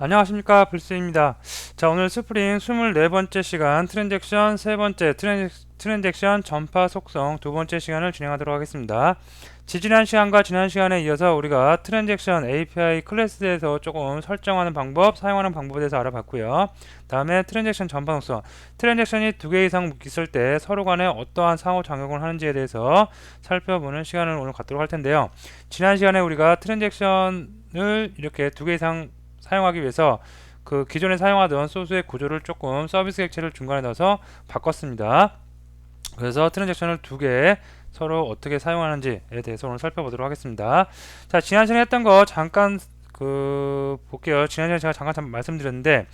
안녕하십니까, 불스입니다. 자, 오늘 스프링 24번째 시간 트랜잭션 세 번째 트랜잭션 전파 속성 두 번째 시간을 진행하도록 하겠습니다. 지난 시간과 지난 시간에 이어서 우리가 트랜잭션 API 클래스에 대해서 조금 설정하는 방법, 사용하는 방법에 대해서 알아봤고요. 다음에 트랜잭션 전파 속성, 트랜잭션이 두 개 이상 있을 때 서로 간에 어떠한 상호작용을 하는지에 대해서 살펴보는 시간을 오늘 갖도록 할 텐데요. 지난 시간에 우리가 트랜잭션을 이렇게 두 개 이상 사용하기 위해서 그 기존에 사용하던 소스의 구조를 조금 서비스 객체를 중간에 넣어서 바꿨습니다. 그래서 트랜잭션을 두 개 서로 어떻게 사용하는지에 대해서 오늘 살펴보도록 하겠습니다. 자, 지난 시간에 했던 거 잠깐 볼게요. 지난 시간에 제가 잠깐 말씀드렸는데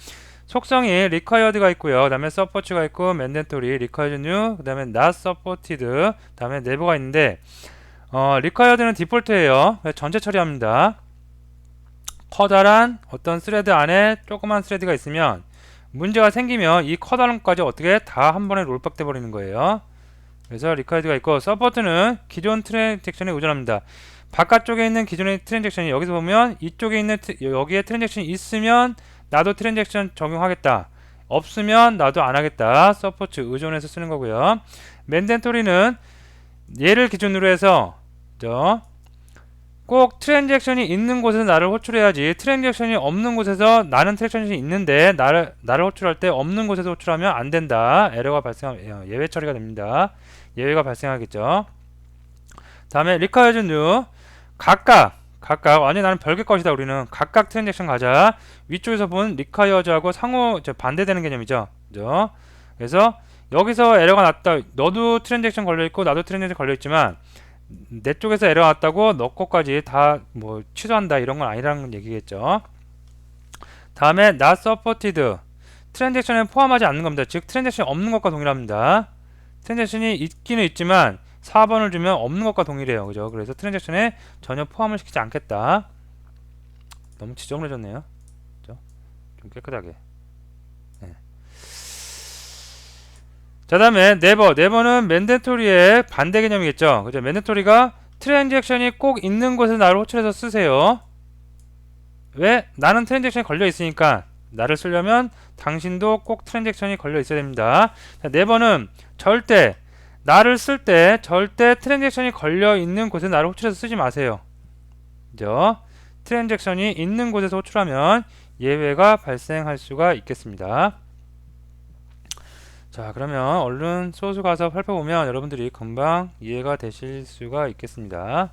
속성이 required가 있고요. 그 다음에 support가 있고 mandatory, required new, 그 다음에 not supported, 그 다음에 never가 있는데 required는 디폴트예요. 전체 처리합니다. 커다란 어떤 스레드 안에 조그만 스레드가 있으면 문제가 생기면 이 커다란 것까지 어떻게 다 한 번에 롤백 돼 버리는 거예요. 그래서 리카이드가 있고, 서포트는 기존 트랜잭션에 의존합니다. 바깥쪽에 있는 기존의 트랜잭션이 여기서 보면 이쪽에 있는 여기에 트랜잭션이 있으면 나도 트랜잭션 적용하겠다, 없으면 나도 안 하겠다. 서포트 의존해서 쓰는 거고요. 맨덴토리는 얘를 기준으로 해서 꼭 트랜잭션이 있는 곳에서 나를 호출해야지, 트랜잭션이 없는 곳에서 나는 트랜잭션이 있는데 나를 호출할 때 없는 곳에서 호출하면 안 된다. 에러가 예외 처리가 됩니다. 예외가 발생하겠죠. 다음에 required new, 각각 아니 나는 별개 것이다. 우리는 각각 트랜잭션 가자. 위쪽에서 본 required하고 상호 반대되는 개념이죠. 그죠? 그래서 여기서 에러가 났다. 너도 트랜잭션 걸려있고 나도 트랜잭션 걸려있지만 내 쪽에서 에러 났다고 너 거까지 다 뭐 취소한다 이런 건 아니라는 얘기겠죠. 다음에 not supported, 트랜잭션에 포함하지 않는 겁니다. 즉 트랜잭션이 없는 것과 동일합니다. 트랜잭션이 있기는 있지만 4번을 주면 없는 것과 동일해요. 그죠? 그래서 트랜잭션에 전혀 포함을 시키지 않겠다. 너무 지저분해졌네요. 그죠? 좀 깨끗하게. 네. 자, 다음에 네버는 맨데토리의 반대 개념이겠죠. 그죠? 맨데토리가 트랜잭션이 꼭 있는 곳에 나를 호출해서 쓰세요. 왜? 나는 트랜잭션이 걸려 있으니까 나를 쓰려면 당신도 꼭 트랜잭션이 걸려 있어야 됩니다. 자, 네버는 절대 나를 쓸 때 절대 트랜잭션이 걸려 있는 곳에 나를 호출해서 쓰지 마세요. 그죠? 트랜잭션이 있는 곳에서 호출하면 예외가 발생할 수가 있겠습니다. 자, 그러면 얼른 소스 가서 살펴보면 여러분들이 금방 이해가 되실 수가 있겠습니다.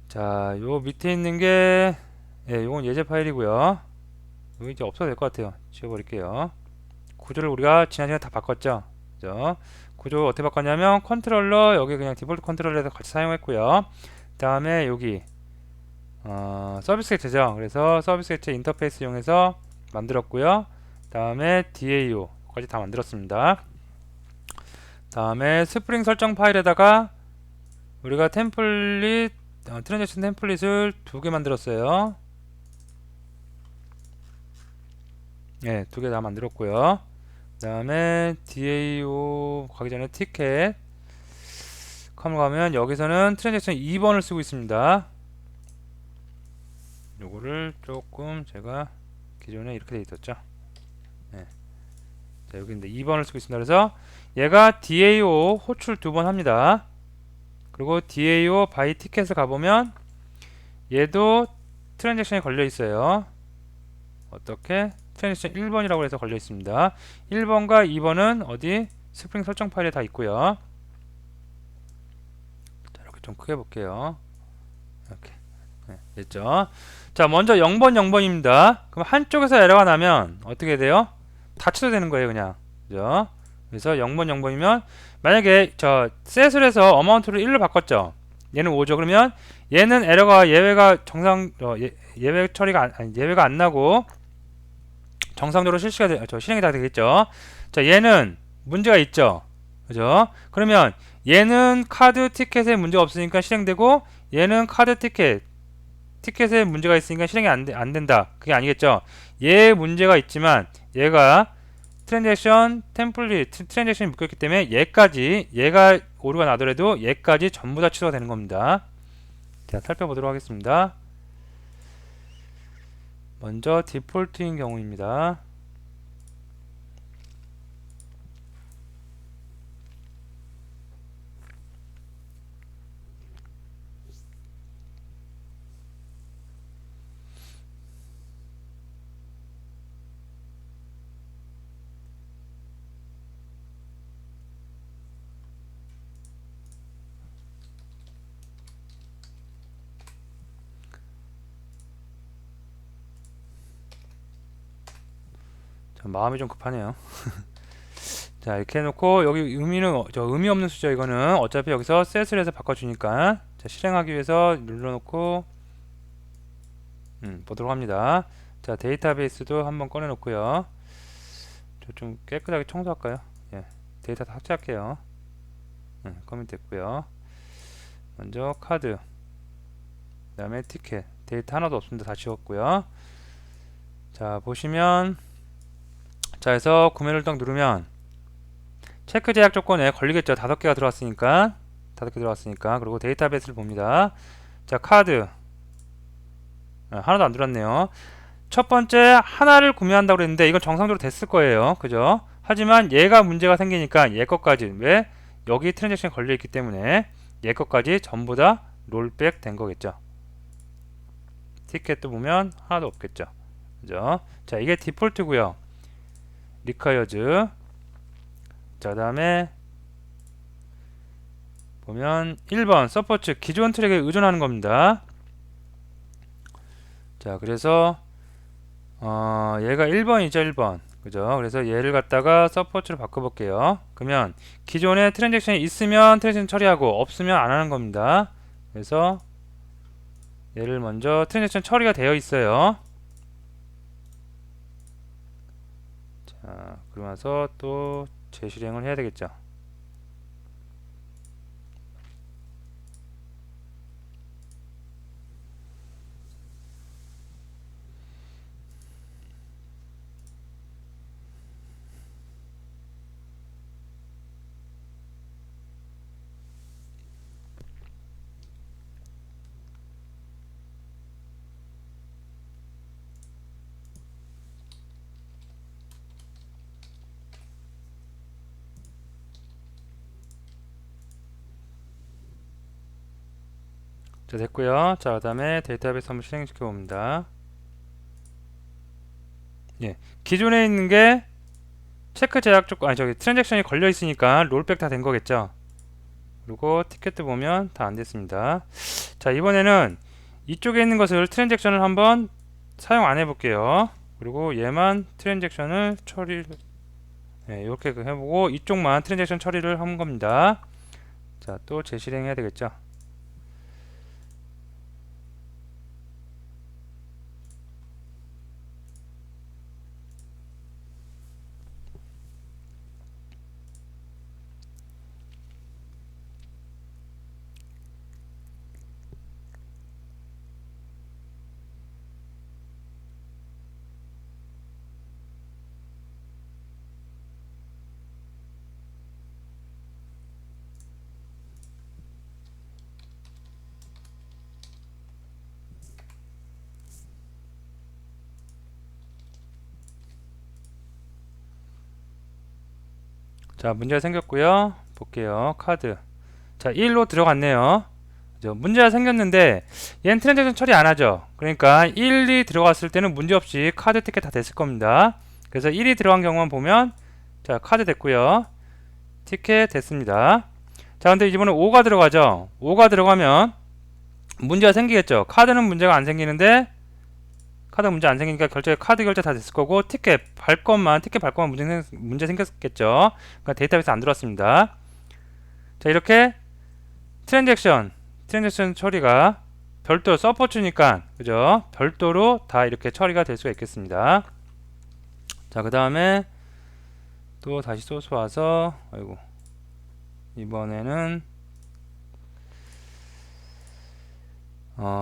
자, 요 밑에 있는 게 요건 예제 파일이고요. 이거 이제 없어도 될 것 같아요. 지워버릴게요. 구조를 우리가 지난 시간에 다 바꿨죠. 그죠? 구조 어떻게 바꿨냐면 컨트롤러 여기 그냥 디폴트 컨트롤러에서 같이 사용했고요. 다음에 여기 서비스 객체죠. 그래서 서비스 객체 인터페이스 이용해서 만들었고요. 다음에 DAO까지 다 만들었습니다. 다음에 스프링 설정 파일에다가 우리가 템플릿 트랜잭션 템플릿을 두 개 만들었어요. 네, 두 개 다 만들었고요. 그 다음에 DAO 가기 전에 티켓 컴을 가면 여기서는 트랜잭션 2번을 쓰고 있습니다. 요거를 조금 제가 기존에 이렇게 돼 있었죠. 네. 자, 여기 있는데 2번을 쓰고 있습니다. 그래서 얘가 DAO 호출 두 번 합니다. 그리고 DAO 바이 티켓을 가보면 얘도 트랜잭션이 걸려 있어요. 어떻게? 트랜잭션 1번이라고 해서 걸려 있습니다. 1번과 2번은 어디? 스프링 설정 파일에 다 있고요. 자, 이렇게 좀 크게 볼게요. 이렇게. 네, 됐죠? 자, 먼저 0번입니다. 그럼 한쪽에서 에러가 나면 어떻게 돼요? 다 취소되는 거예요, 그냥. 그죠? 그래서 0번이면 만약에 셋을 해서 어마운트를 1로 바꿨죠. 얘는 5죠. 그러면 얘는 에러가 예외가 예외 처리가 예외가 안 나고 정상적으로 실행이 다 되겠죠. 자, 얘는 문제가 있죠. 그죠? 그러면 얘는 카드 티켓에 문제가 없으니까 실행되고 얘는 카드 티켓에 문제가 있으니까 실행이 안 된다. 그게 아니겠죠. 얘 문제가 있지만 얘가 트랜잭션 템플릿 트랜잭션이 묶여있기 때문에 얘가 오류가 나더라도 얘까지 전부 다 취소가 되는 겁니다. 자, 살펴보도록 하겠습니다. 먼저 디폴트인 경우입니다. 자, 마음이 좀 급하네요. 자, 이렇게 해놓고 여기 의미 없는 수죠. 이거는 어차피 여기서 셋을 해서 바꿔주니까, 자, 실행하기 위해서 눌러놓고 보도록 합니다. 자, 데이터베이스도 한번 꺼내놓고요. 저 좀 깨끗하게 청소할까요? 예, 데이터 다 삭제할게요. 커밋 됐고요. 먼저 카드, 그 다음에 티켓, 데이터 하나도 없습니다. 다 지웠고요. 자, 보시면, 자, 해서 구매를 딱 누르면 체크 제약 조건에 걸리겠죠. 5개가 들어왔으니까. 5개 들어왔으니까. 그리고 데이터베이스를 봅니다. 자, 카드 하나도 안 들어왔네요. 첫 번째 하나를 구매한다고 그랬는데 이건 정상적으로 됐을 거예요. 그죠? 하지만 얘가 문제가 생기니까 얘 것까지, 왜? 여기 트랜잭션이 걸려있기 때문에 얘 것까지 전부 다 롤백 된 거겠죠. 티켓도 보면 하나도 없겠죠. 그죠? 자, 이게 디폴트고요. 리카이어즈. 자, 다음에 보면 1번 서포트, 기존 트랙에 의존하는 겁니다. 자, 그래서 얘가 1번이죠. 1번. 그죠? 그래서 얘를 갖다가 서포트로 바꿔볼게요. 그러면 기존에 트랜잭션이 있으면 트랜잭션 처리하고 없으면 안 하는 겁니다. 그래서 얘를 먼저 트랜잭션 처리가 되어 있어요. 자, 그러면서 또 재실행을 해야 되겠죠. 자, 됐고요. 자, 그 다음에 데이터베이스 한번 실행시켜 봅니다. 예, 기존에 있는 게 체크 제약 조건, 트랜잭션이 걸려 있으니까 롤백 다 된 거겠죠. 그리고 티켓도 보면 다 안 됐습니다. 자, 이번에는 이쪽에 있는 것을 트랜잭션을 한번 사용 안 해볼게요. 그리고 얘만 트랜잭션을 처리, 이렇게 해보고 이쪽만 트랜잭션 처리를 한 겁니다. 자, 또 재실행해야 되겠죠. 자, 문제가 생겼고요. 볼게요. 카드. 자, 1로 들어갔네요. 그죠? 문제가 생겼는데 얘는 트랜잭션 처리 안 하죠. 그러니까 1이 들어갔을 때는 문제없이 카드 티켓 다 됐을 겁니다. 그래서 1이 들어간 경우만 보면, 자, 카드 됐고요. 티켓 됐습니다. 자, 근데 이번에 5가 들어가죠. 5가 들어가면 문제가 생기겠죠. 카드는 문제가 안 생기는데, 카드 문제 안 생기니까 카드 결제 다 됐을 거고, 티켓 발권만 문제 생겼겠죠. 그러니까 데이터베이스 안 들어왔습니다. 자, 이렇게 트랜잭션 처리가 별도 서포트니까, 그죠? 별도로 다 이렇게 처리가 될 수가 있겠습니다. 자, 그 다음에 또 다시 소스 와서, 아이고, 이번에는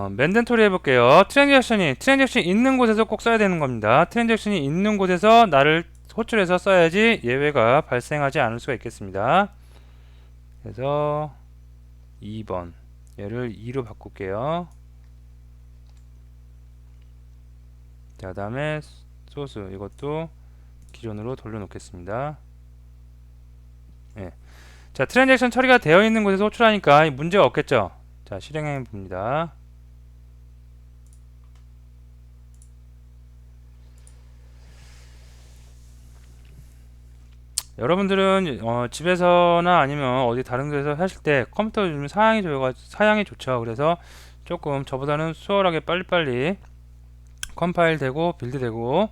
맨덴토리 해볼게요. 트랜잭션이 있는 곳에서 꼭 써야 되는 겁니다. 트랜잭션이 있는 곳에서 나를 호출해서 써야지 예외가 발생하지 않을 수가 있겠습니다. 그래서 2번 얘를 2로 바꿀게요. 자, 그다음에 소스 이것도 기존으로 돌려놓겠습니다. 예. 자, 트랜잭션 처리가 되어 있는 곳에서 호출하니까 문제가 없겠죠. 자, 실행해 봅니다. 여러분들은 집에서나 아니면 어디 다른 데서 하실 때 컴퓨터 좀 사양이 좋죠. 그래서 조금 저보다는 수월하게 빨리빨리 컴파일 되고 빌드 되고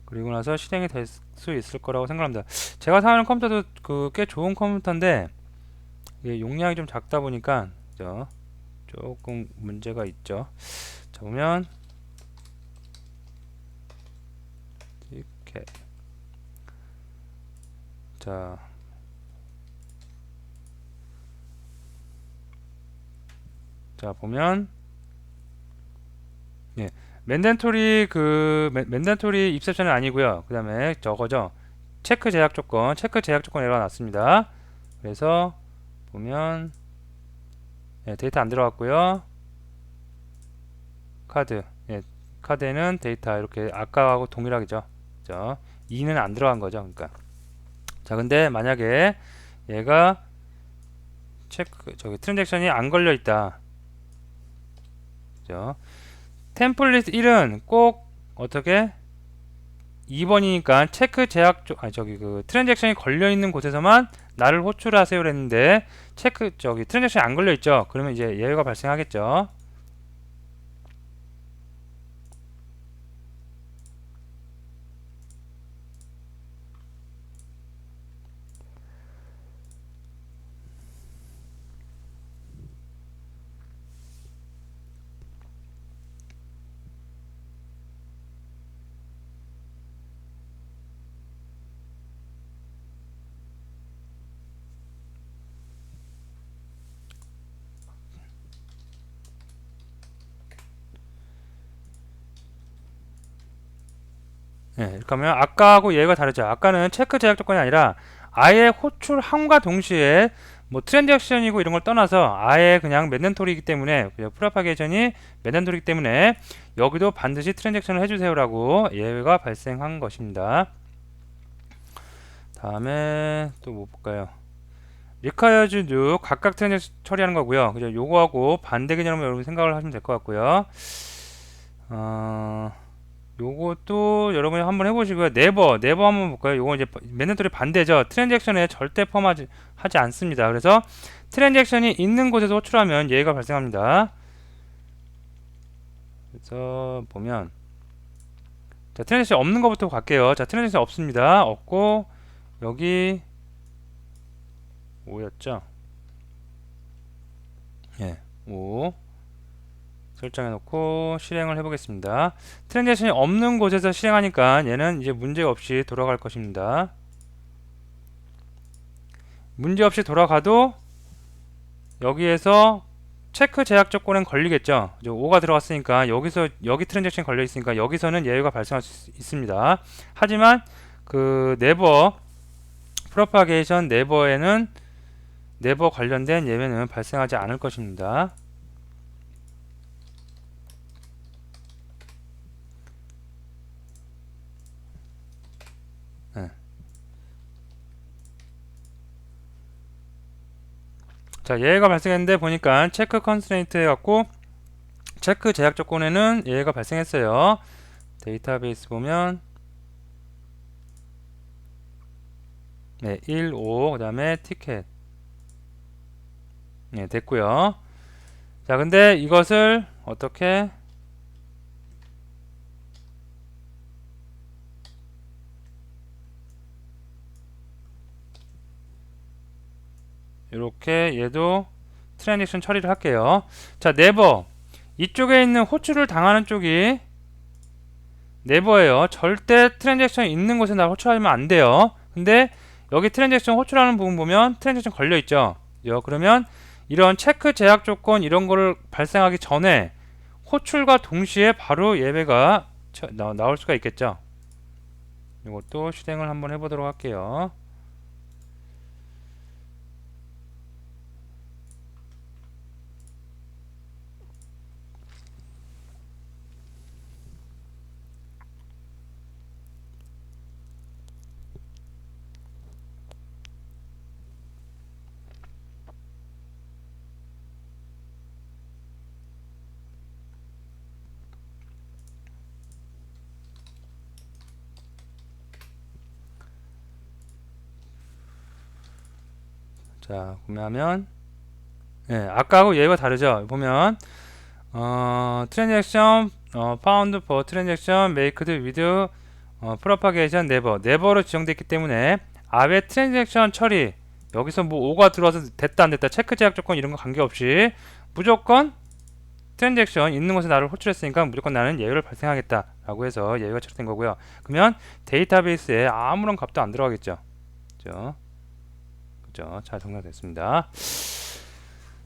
그리고 나서 실행이 될 수 있을 거라고 생각합니다. 제가 사용하는 컴퓨터도 꽤 좋은 컴퓨터인데 이게 용량이 좀 작다 보니까 조금 문제가 있죠. 자, 보면 이렇게 자, 보면 예, 맨덴토리 입셉션은 아니고요. 그 다음에 저거죠. 체크 제약 조건 에러가 났습니다. 그래서 보면 예, 데이터 안 들어갔고요. 카드 예, 카드에는 데이터 이렇게 아까하고 동일하겠죠. 그죠? 2는 안 들어간 거죠. 그러니까 자, 근데 만약에 얘가 트랜잭션이 안 걸려 있다. 그죠? 템플릿 1은 꼭 어떻게 2번이니까 체크 제약 트랜잭션이 걸려 있는 곳에서만 나를 호출하세요 그랬는데 트랜잭션이 안 걸려 있죠. 그러면 이제 예외가 발생하겠죠. 예, 이렇게 하면 아까하고 얘가 다르죠. 아까는 체크 제약 조건이 아니라 아예 호출함과 동시에 뭐 트랜잭션이고 이런 걸 떠나서 아예 그냥 맨덴토리이기 때문에 프로파게이션이 맨덴토리이기 때문에 여기도 반드시 트랜잭션을 해주세요라고 예외가 발생한 것입니다. 다음에 또 뭐 볼까요? requires new 각각 트랜잭션 처리하는 거고요. 그죠? 요거하고 반대 개념으로 여러분 생각을 하시면 될 것 같고요. 요것도 여러분이 한번 해보시고요. 네버 한번 볼까요? 요거 이제 맨덴토리 반대죠. 트랜잭션에 절대 포함하지 않습니다. 그래서 트랜잭션이 있는 곳에서 호출하면 예외가 발생합니다. 그래서 보면 자, 트랜잭션 없는 것부터 갈게요. 자, 트랜잭션 없습니다. 없고 여기 5였죠? 예, 5 설정해 놓고 실행을 해보겠습니다. 트랜잭션이 없는 곳에서 실행하니까 얘는 이제 문제없이 돌아갈 것입니다. 문제없이 돌아가도 여기에서 체크 제약 조건엔 걸리겠죠. 5가 들어갔으니까 여기 트랜잭션이 걸려 있으니까 여기서는 예외가 발생할 수 있습니다. 하지만 네버 프로파게이션 네버에는 네버 관련된 예외는 발생하지 않을 것입니다. 네. 자, 예외가 발생했는데 보니까 체크 컨스트레인트 해갖고 체크 제약 조건에는 예외가 발생했어요. 데이터베이스 보면 네, 1, 5, 그 다음에 티켓 네, 됐고요. 자, 근데 이것을 어떻게 이렇게 얘도 트랜잭션 처리를 할게요. 자, 네버 이쪽에 있는 호출을 당하는 쪽이 네버예요. 절대 트랜잭션 있는 곳에 나 호출하면 안 돼요. 근데 여기 트랜잭션 호출하는 부분 보면 트랜잭션 걸려 있죠. 그러면 이런 체크 제약 조건 이런 거를 발생하기 전에 호출과 동시에 바로 예배가 나올 수가 있겠죠. 이것도 실행을 한번 해보도록 할게요. 자, 보면 아까하고 얘가 다르죠. 보면 트랜잭션 파운드 퍼 트랜잭션 메이크드 위드 프로파게이션 네버로 지정됐기 때문에 앞에 트랜잭션 처리 여기서 뭐 5가 들어와서 됐다 안 됐다 체크 제약 조건 이런 거 관계없이 무조건 트랜잭션 있는 곳에 나를 호출했으니까 무조건 나는 예외를 발생하겠다 라고 해서 예외가 처리된 거고요. 그러면 데이터베이스에 아무런 값도 안 들어가겠죠. 그죠? 잘 정리됐습니다.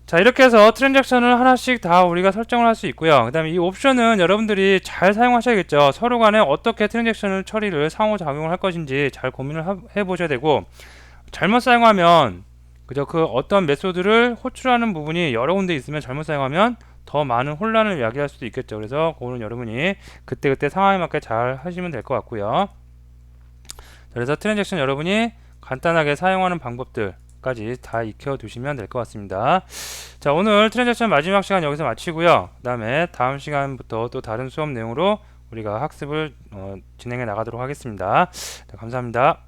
자, 이렇게 해서 트랜잭션을 하나씩 다 우리가 설정을 할 수 있고요. 그 다음에 이 옵션은 여러분들이 잘 사용하셔야겠죠. 서로 간에 어떻게 트랜잭션을 처리를 상호작용을 할 것인지 잘 고민을 해 보셔야 되고, 잘못 사용하면 그죠? 그 어떤 메소드를 호출하는 부분이 여러 군데 있으면 잘못 사용하면 더 많은 혼란을 야기할 수도 있겠죠. 그래서 그거는 여러분이 그때그때 상황에 맞게 잘 하시면 될 것 같고요. 그래서 트랜잭션 여러분이 간단하게 사용하는 방법들까지 다 익혀두시면 될 것 같습니다. 자, 오늘 트랜잭션 마지막 시간 여기서 마치고요. 그 다음에 다음 시간부터 또 다른 수업 내용으로 우리가 학습을 진행해 나가도록 하겠습니다. 자, 감사합니다.